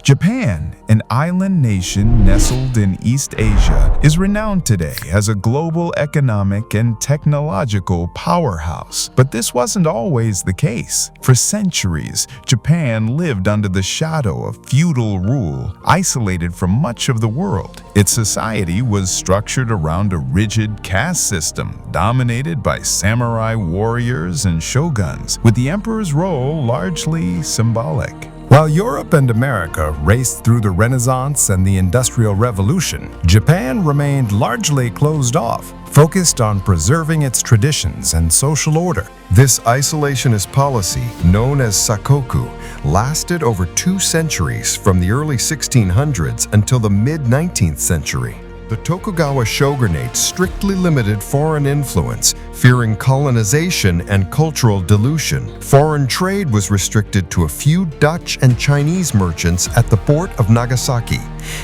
Japan, an island nation nestled in East Asia, is renowned today as a global economic and technological powerhouse. But this wasn't always the case. For centuries, Japan lived under the shadow of feudal rule, isolated from much of the world. Its society was structured around a rigid caste system, dominated by samurai warriors and shoguns, with the emperor's role largely symbolic. While Europe and America raced through the Renaissance and the Industrial Revolution, Japan remained largely closed off, focused on preserving its traditions and social order. This isolationist policy, known as sakoku, lasted over 2 centuries from the early 1600s until the mid-19th century. The Tokugawa shogunate strictly limited foreign influence, fearing colonization and cultural dilution. Foreign trade was restricted to a few Dutch and Chinese merchants at the port of Nagasaki,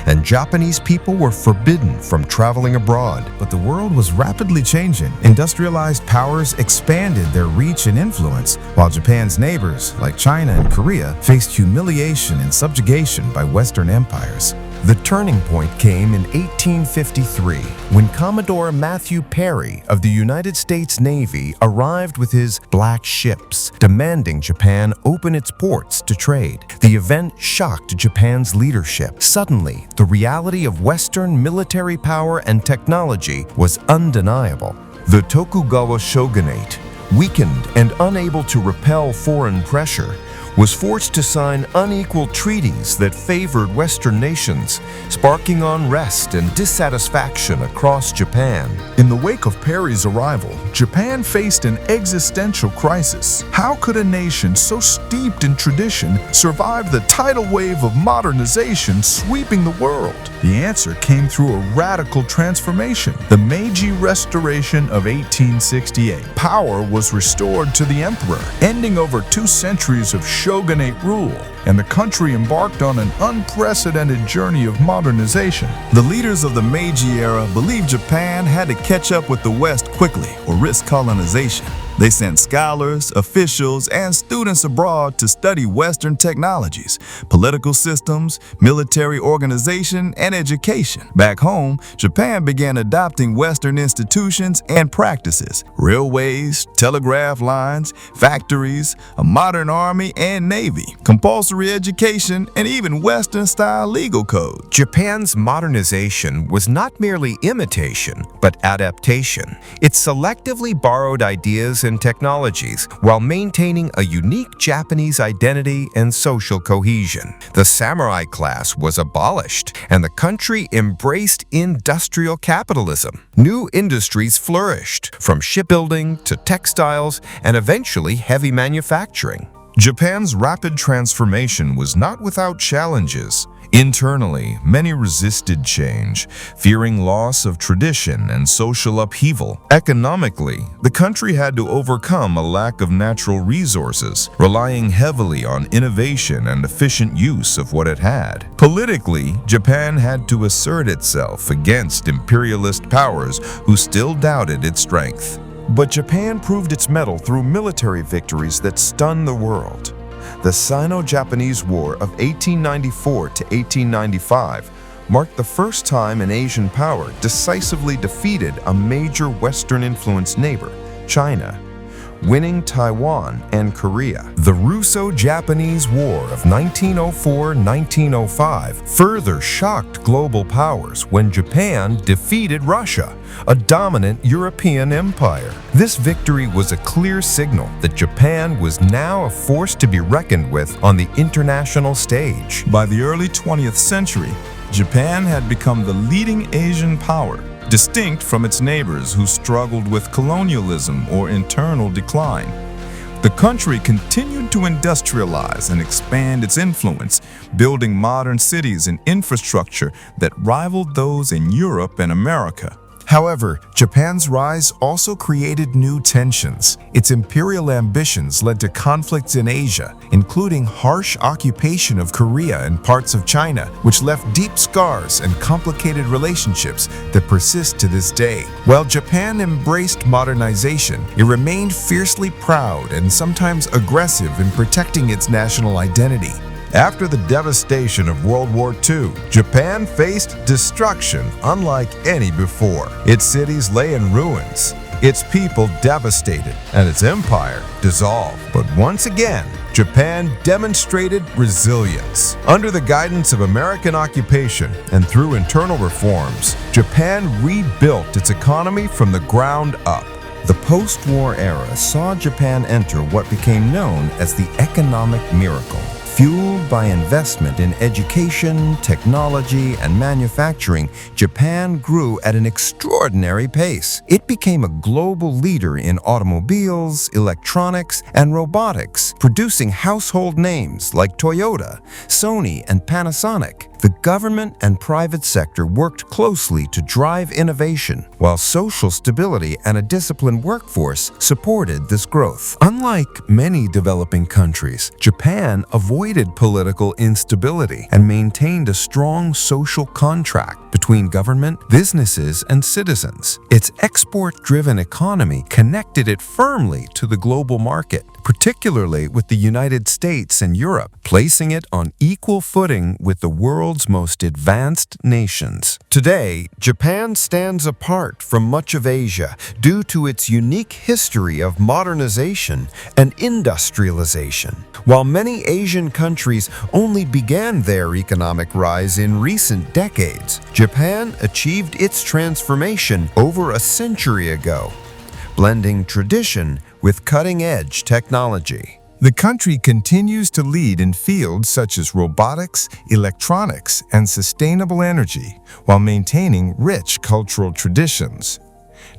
and Japanese people were forbidden from traveling abroad. But the world was rapidly changing. Industrialized powers expanded their reach and influence, while Japan's neighbors, like China and Korea, faced humiliation and subjugation by Western empires. The turning point came in 1853, when Commodore Matthew Perry of the United States Navy arrived with his Black Ships, demanding Japan open its ports to trade. The event shocked Japan's leadership. Suddenly, the reality of Western military power and technology was undeniable. The Tokugawa shogunate, weakened and unable to repel foreign pressure, was forced to sign unequal treaties that favored Western nations, sparking unrest and dissatisfaction across Japan. In the wake of Perry's arrival, Japan faced an existential crisis. How could a nation so steeped in tradition survive the tidal wave of modernization sweeping the world? The answer came through a radical transformation, the Meiji Restoration of 1868. Power was restored to the emperor, ending over 2 centuries of shogunate rule, and the country embarked on an unprecedented journey of modernization. The leaders of the Meiji era believed Japan had to catch up with the West quickly or risk colonization. They sent scholars, officials, and students abroad to study Western technologies, political systems, military organization, and education. Back home, Japan began adopting Western institutions and practices: railways, telegraph lines, factories, a modern army and navy, compulsory education, and even Western-style legal code. Japan's modernization was not merely imitation, but adaptation. It selectively borrowed ideas and technologies while maintaining a unique Japanese identity and social cohesion. The samurai class was abolished, and the country embraced industrial capitalism. New industries flourished, from shipbuilding to textiles and eventually heavy manufacturing. Japan's rapid transformation was not without challenges. Internally, many resisted change, fearing loss of tradition and social upheaval. Economically, the country had to overcome a lack of natural resources, relying heavily on innovation and efficient use of what it had. Politically, Japan had to assert itself against imperialist powers who still doubted its strength. But Japan proved its mettle through military victories that stunned the world. The Sino-Japanese War of 1894 to 1895 marked the first time an Asian power decisively defeated a major Western-influenced neighbor, China, winning Taiwan and Korea. The Russo-Japanese War of 1904-1905 further shocked global powers when Japan defeated Russia, a dominant European empire. This victory was a clear signal that Japan was now a force to be reckoned with on the international stage. By the early 20th century, Japan had become the leading Asian power, distinct from its neighbors who struggled with colonialism or internal decline. The country continued to industrialize and expand its influence, building modern cities and infrastructure that rivaled those in Europe and America. However, Japan's rise also created new tensions. Its imperial ambitions led to conflicts in Asia, including harsh occupation of Korea and parts of China, which left deep scars and complicated relationships that persist to this day. While Japan embraced modernization, it remained fiercely proud and sometimes aggressive in protecting its national identity. After the devastation of World War II, Japan faced destruction unlike any before. Its cities lay in ruins, its people devastated, and its empire dissolved. But once again, Japan demonstrated resilience. Under the guidance of American occupation and through internal reforms, Japan rebuilt its economy from the ground up. The post-war era saw Japan enter what became known as the economic miracle. Fueled by investment in education, technology, and manufacturing, Japan grew at an extraordinary pace. It became a global leader in automobiles, electronics, and robotics, producing household names like Toyota, Sony, and Panasonic. The government and private sector worked closely to drive innovation, while social stability and a disciplined workforce supported this growth. Unlike many developing countries, Japan avoided political instability and maintained a strong social contract between government, businesses, and citizens. Its export-driven economy connected it firmly to the global market, particularly with the United States and Europe, placing it on equal footing with the world's most advanced nations. Today, Japan stands apart from much of Asia due to its unique history of modernization and industrialization. While many Asian countries only began their economic rise in recent decades, Japan achieved its transformation over a century ago, blending tradition with cutting-edge technology. The country continues to lead in fields such as robotics, electronics, and sustainable energy, while maintaining rich cultural traditions.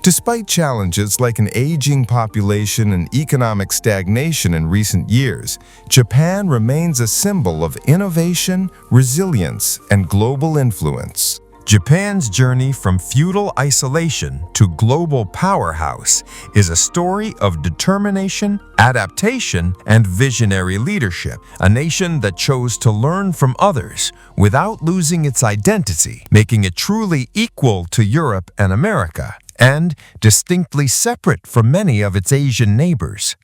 Despite challenges like an aging population and economic stagnation in recent years, Japan remains a symbol of innovation, resilience, and global influence. Japan's journey from feudal isolation to global powerhouse is a story of determination, adaptation, and visionary leadership. A nation that chose to learn from others without losing its identity, making it truly equal to Europe and America, and distinctly separate from many of its Asian neighbors.